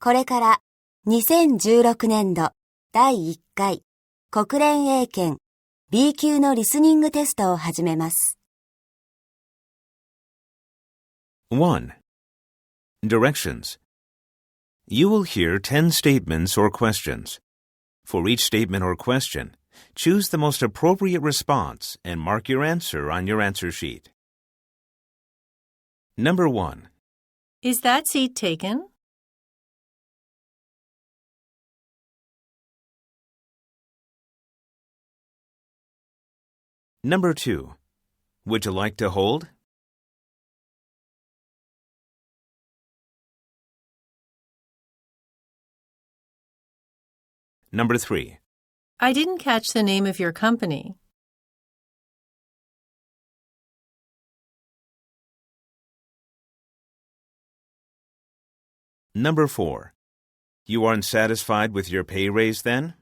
これから2016年度第1回国連英検 B 級のリスニングテストを始めます。1. Directions. You will hear 10 statements or questions. For each statement or question, choose the most appropriate response and mark your answer on your answer sheet. Number 1. Is that seat taken? Number 2. Would you like to hold? Number 3. I didn't catch the name of your company. Number 4. You aren't satisfied with your pay raise then?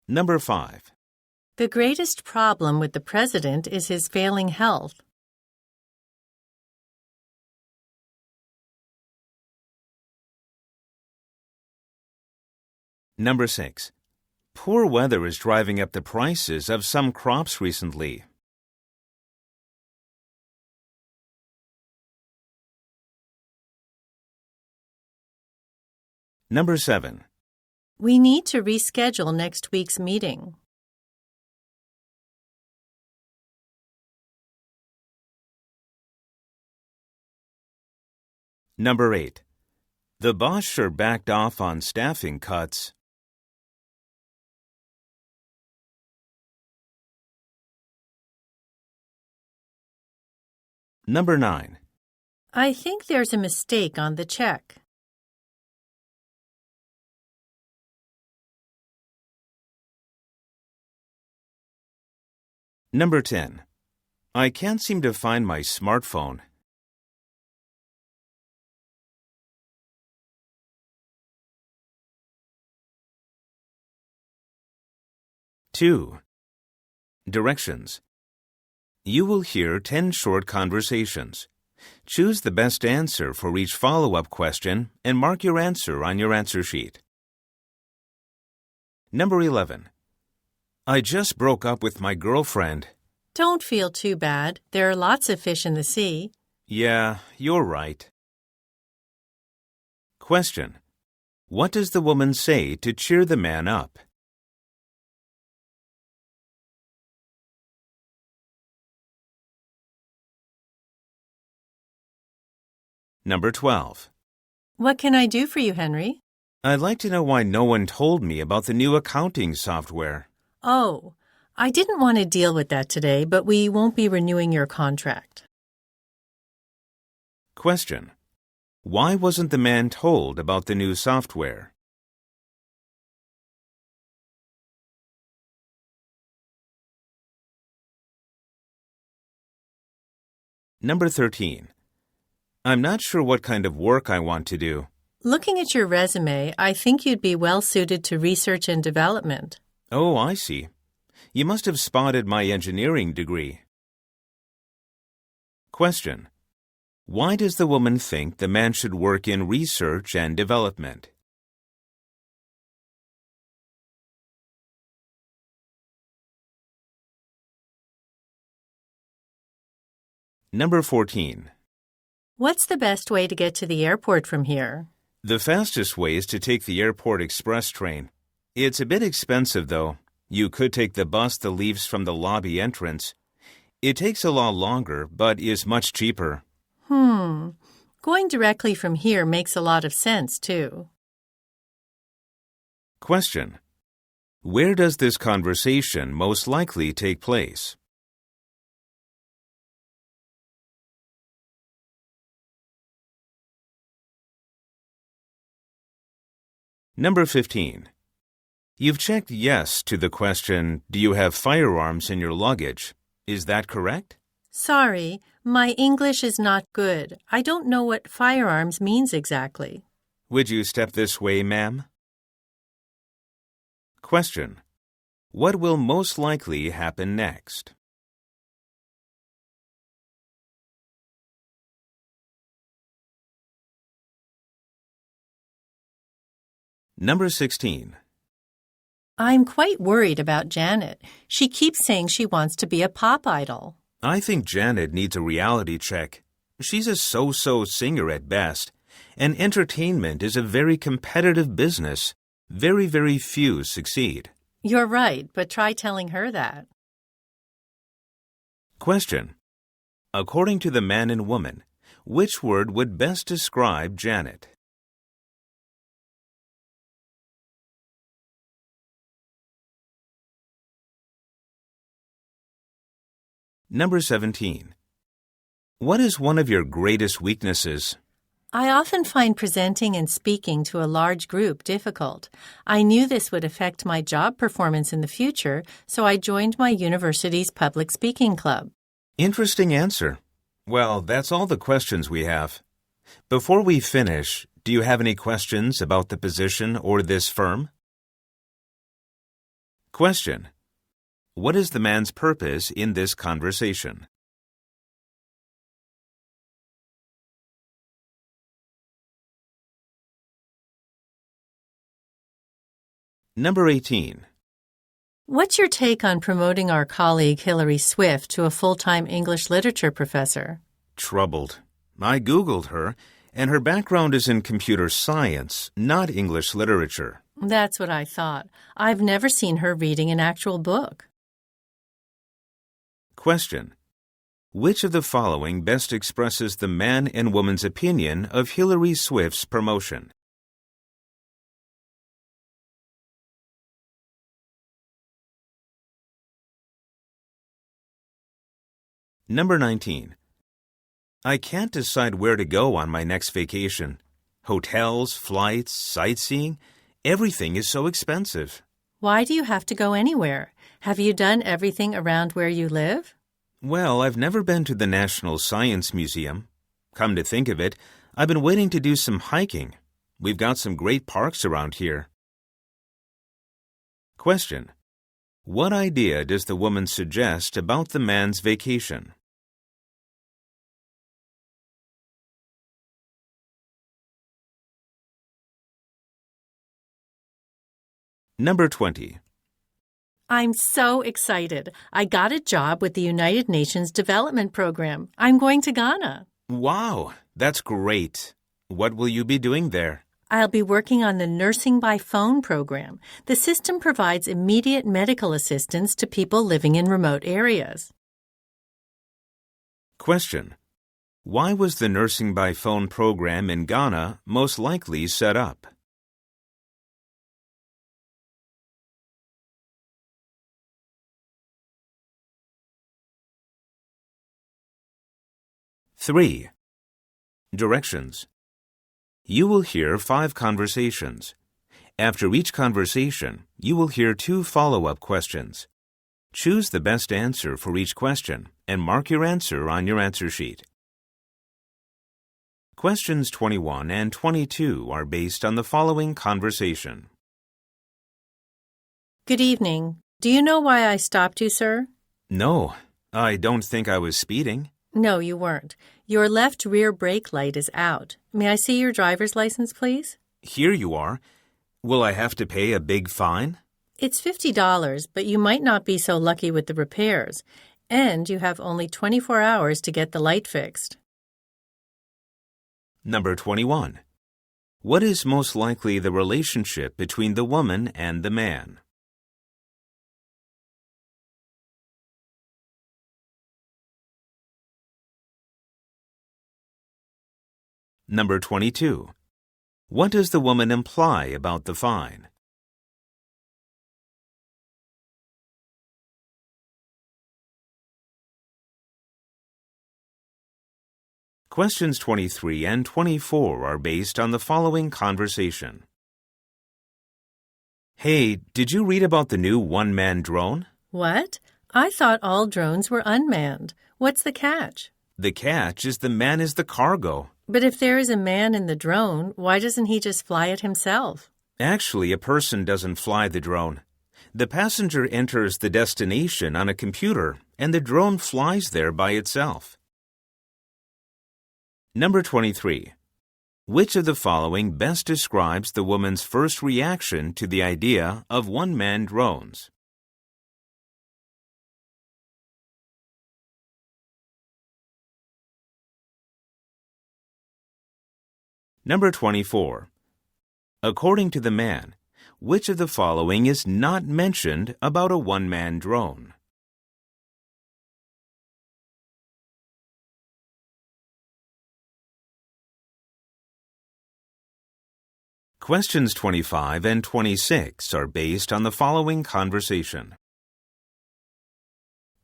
Number 5. The greatest problem with the president is his failing health. Number 6. Poor weather is driving up the prices of some crops recently. Number 7. We need to reschedule next week's meeting. Number 8. The boss sure backed off on staffing cuts. Number 9. I think there's a mistake on the check. Number 10. I can't seem to find my smartphone. Two. Directions. You will hear 10 short conversations. Choose the best answer for each follow-up question and mark your answer on your answer sheet. Number 11. I just broke up with my girlfriend. Don't feel too bad. There are lots of fish in the sea. Yeah, you're right. Question. What does the woman say to cheer the man up? Number 12. What can I do for you, Henry? I'd like to know why no one told me about the new accounting software. Oh, I didn't want to deal with that today, but we won't be renewing your contract. Question. Why wasn't the man told about the new software? Number 13. I'm not sure what kind of work I want to do. Looking at your resume, I think you'd be well suited to research and development. Oh, I see. You must have spotted my engineering degree. Question. Why does the woman think the man should work in research and development? Number 14. What's the best way to get to the airport from here? The fastest way is to take the airport express train. It's a bit expensive, though. You could take the bus that leaves from the lobby entrance. It takes a lot longer, but is much cheaper. Going directly from here makes a lot of sense, too. Question. Where does this conversation most likely take place? Number 15. You've checked yes to the question, do you have firearms in your luggage? Is that correct? Sorry, my English is not good. I don't know what firearms means exactly. Would you step this way, ma'am? Question. What will most likely happen next? Number 16. I'm quite worried about Janet. She keeps saying she wants to be a pop idol. I think Janet needs a reality check. She's a so-so singer at best, and entertainment is a very competitive business. Very, very few succeed. You're right, but try telling her that. Question. According to the man and woman, which word would best describe Janet? Number 17. What is one of your greatest weaknesses? I often find presenting and speaking to a large group difficult. I knew this would affect my job performance in the future, so I joined my university's public speaking club. Interesting answer. Well, that's all the questions we have. Before we finish, do you have any questions about the position or this firm? Question. What is the man's purpose in this conversation? Number 18. What's your take on promoting our colleague Hilary Swift to a full-time English literature professor? Troubled. I Googled her, and her background is in computer science, not English literature. That's what I thought. I've never seen her reading an actual book. Question. Which of the following best expresses the man and woman's opinion of Hilary Swift's promotion? Number 19. I can't decide where to go on my next vacation. Hotels, flights, sightseeing, everything is so expensive. Why do you have to go anywhere? Have you done everything around where you live? Well, I've never been to the National Science Museum. Come to think of it, I've been waiting to do some hiking. We've got some great parks around here. Question. What idea does the woman suggest about the man's vacation? Number 20. I'm so excited. I got a job with the United Nations Development Program. I'm going to Ghana. Wow, that's great. What will you be doing there? I'll be working on the Nursing by Phone program. The system provides immediate medical assistance to people living in remote areas. Question. Why was the Nursing by Phone program in Ghana most likely set up? Three. Directions. You will hear 5 conversations. After each conversation, you will hear 2 follow-up questions. Choose the best answer for each question and mark your answer on your answer sheet. Questions 21 and 22 are based on the following conversation. Good evening. Do you know why I stopped you, sir? No, I don't think I was speeding. No, you weren't. Your left rear brake light is out. May I see your driver's license, please? Here you are. Will I have to pay a big fine? It's $50, but you might not be so lucky with the repairs. And you have only 24 hours to get the light fixed. Number 21. What is most likely the relationship between the woman and the man? Number 22. What does the woman imply about the fine? Questions 23 and 24 are based on the following conversation. Hey, did you read about the new one-man drone? What? I thought all drones were unmanned. What's the catch? The catch is the man is the cargo. But if there is a man in the drone, why doesn't he just fly it himself? Actually, a person doesn't fly the drone. The passenger enters the destination on a computer, and the drone flies there by itself. Number 23. Which of the following best describes the woman's first reaction to the idea of one-man drones? Number 24. According to the man, which of the following is not mentioned about a one-man drone? Questions 25 and 26 are based on the following conversation.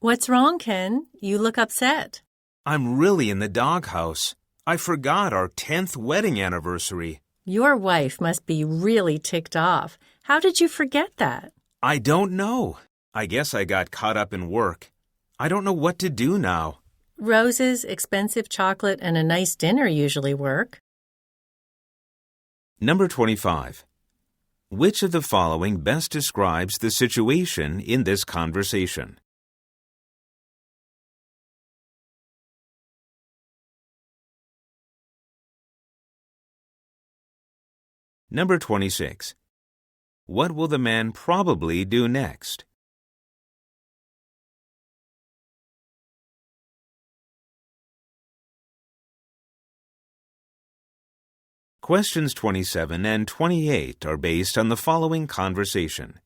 What's wrong, Ken? You look upset. I'm really in the doghouse. I forgot our 10th wedding anniversary. Your wife must be really ticked off. How did you forget that? I don't know. I guess I got caught up in work. I don't know what to do now. Roses, expensive chocolate, and a nice dinner usually work. Number 25. Which of the following best describes the situation in this conversation? Number 26. What will the man probably do next? Questions 27 and 28 are based on the following conversation.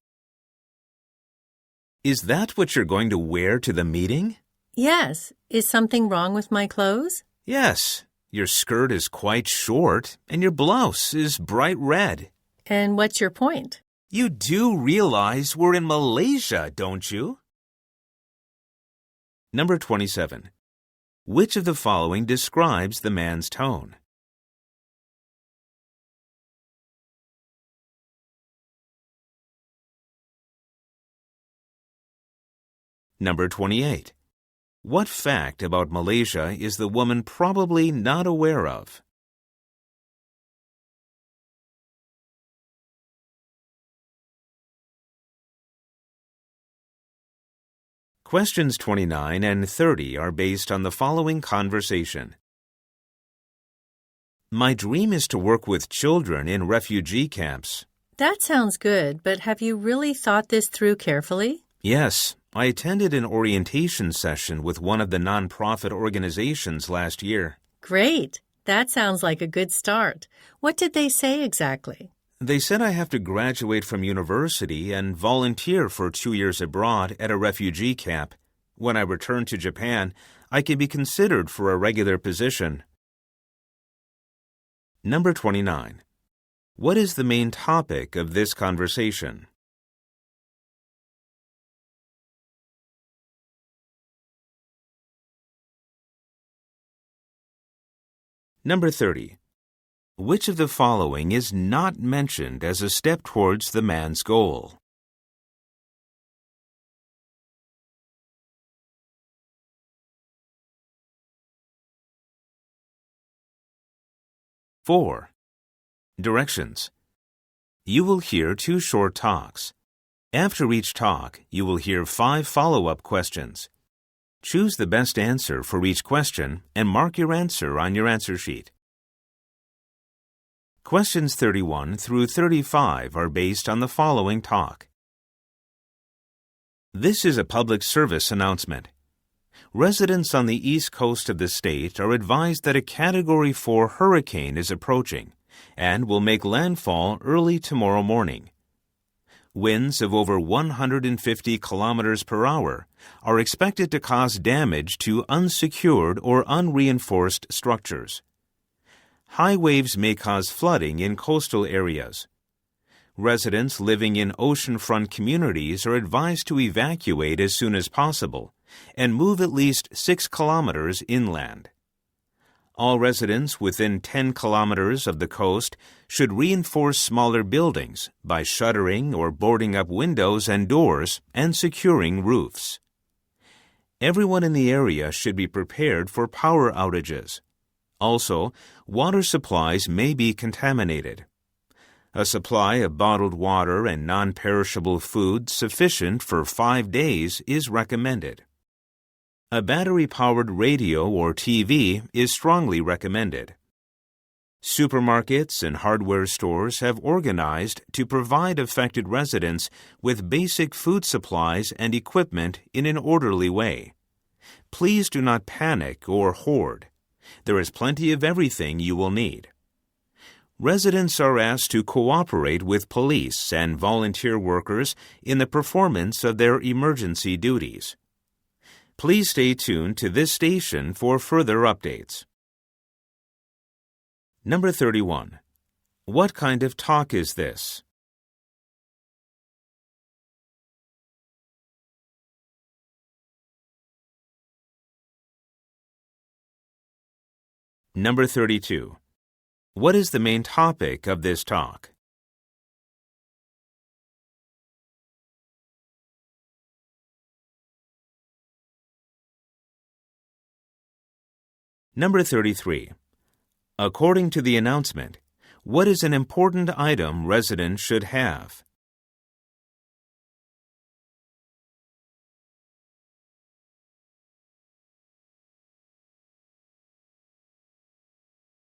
Is that what you're going to wear to the meeting? Yes. Is something wrong with my clothes? Yes. Your skirt is quite short, and your blouse is bright red. And what's your point? You do realize we're in Malaysia, don't you? Number 27. Which of the following describes the man's tone? Number 28. What fact about Malaysia is the woman probably not aware of? Questions 29 and 30 are based on the following conversation. My dream is to work with children in refugee camps. That sounds good, but have you really thought this through carefully? Yes. I attended an orientation session with one of the nonprofit organizations last year. Great. That sounds like a good start. What did they say exactly? They said I have to graduate from university and volunteer for 2 years abroad at a refugee camp. When I return to Japan, I can be considered for a regular position. Number 29. What is the main topic of this conversation? Number 30. Which of the following is not mentioned as a step towards the man's goal? Four. Directions. You will hear 2 short talks. After each talk, you will hear 5 follow-up questions. Choose the best answer for each question and mark your answer on your answer sheet. Questions 31 through 35 are based on the following talk. This is a public service announcement. Residents on the east coast of the state are advised that a Category 4 hurricane is approaching and will make landfall early tomorrow morning. Winds of over 150 kilometers per hour are expected to cause damage to unsecured or unreinforced structures. High waves may cause flooding in coastal areas. Residents living in oceanfront communities are advised to evacuate as soon as possible and move at least 6 kilometers inland. All residents within 10 kilometers of the coast should reinforce smaller buildings by shuttering or boarding up windows and doors and securing roofs. Everyone in the area should be prepared for power outages. Also, water supplies may be contaminated. A supply of bottled water and non-perishable food sufficient for 5 days is recommended. A battery-powered radio or TV is strongly recommended. Supermarkets and hardware stores have organized to provide affected residents with basic food supplies and equipment in an orderly way. Please do not panic or hoard. There is plenty of everything you will need. Residents are asked to cooperate with police and volunteer workers in the performance of their emergency duties. Please stay tuned to this station for further updates. Number 31. What kind of talk is this? Number 32. What is the main topic of this talk? Number 33. According to the announcement, what is an important item residents should have?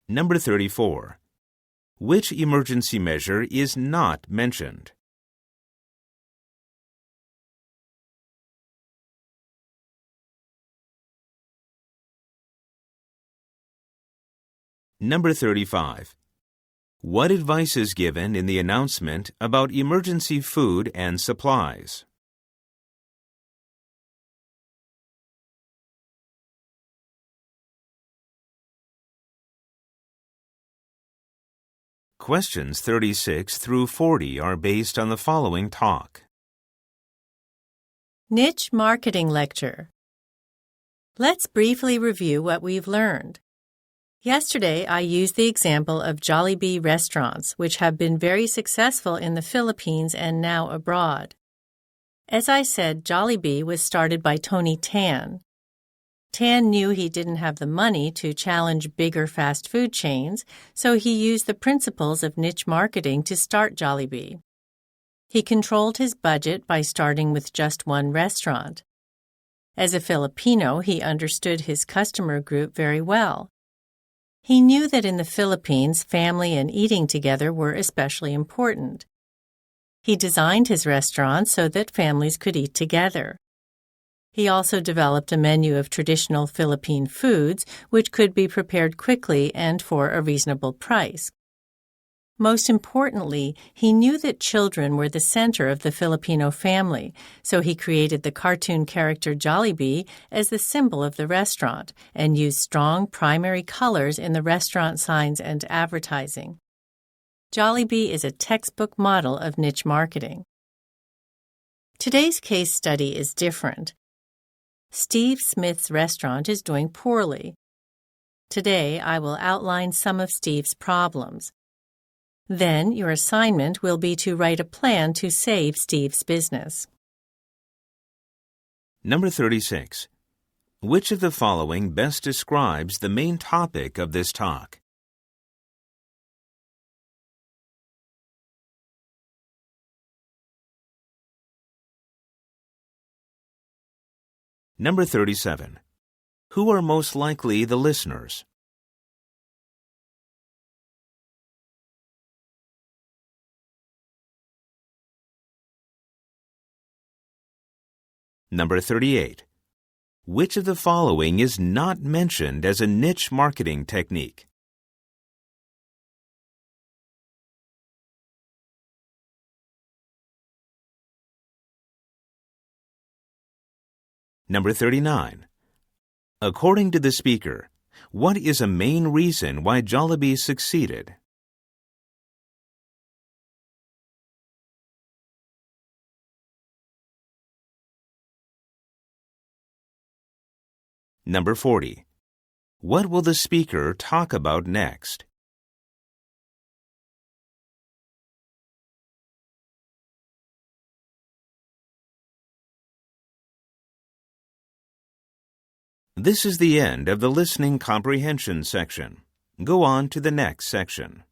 Number 34. Which emergency measure is not mentioned? Number 35. What advice is given in the announcement about emergency food and supplies? Questions 36 through 40 are based on the following talk. Niche Marketing Lecture. Let's briefly review what we've learned. Yesterday, I used the example of Jollibee restaurants, which have been very successful in the Philippines and now abroad. As I said, Jollibee was started by Tony Tan. Tan knew he didn't have the money to challenge bigger fast food chains, so he used the principles of niche marketing to start Jollibee. He controlled his budget by starting with just one restaurant. As a Filipino, he understood his customer group very well. He knew that in the Philippines, family and eating together were especially important. He designed his restaurant so that families could eat together. He also developed a menu of traditional Philippine foods which could be prepared quickly and for a reasonable price. Most importantly, he knew that children were the center of the Filipino family, so he created the cartoon character Jollibee as the symbol of the restaurant and used strong primary colors in the restaurant signs and advertising. Jollibee is a textbook model of niche marketing. Today's case study is different. Steve Smith's restaurant is doing poorly. Today, I will outline some of Steve's problems. Then, your assignment will be to write a plan to save Steve's business. Number 36. Which of the following best describes the main topic of this talk? Number 37. Who are most likely the listeners? Number 38. Which of the following is not mentioned as a niche marketing technique? Number 39. According to the speaker, what is a main reason why Jollibee succeeded? Number 40. What will the speaker talk about next? This is the end of the listening comprehension section. Go on to the next section.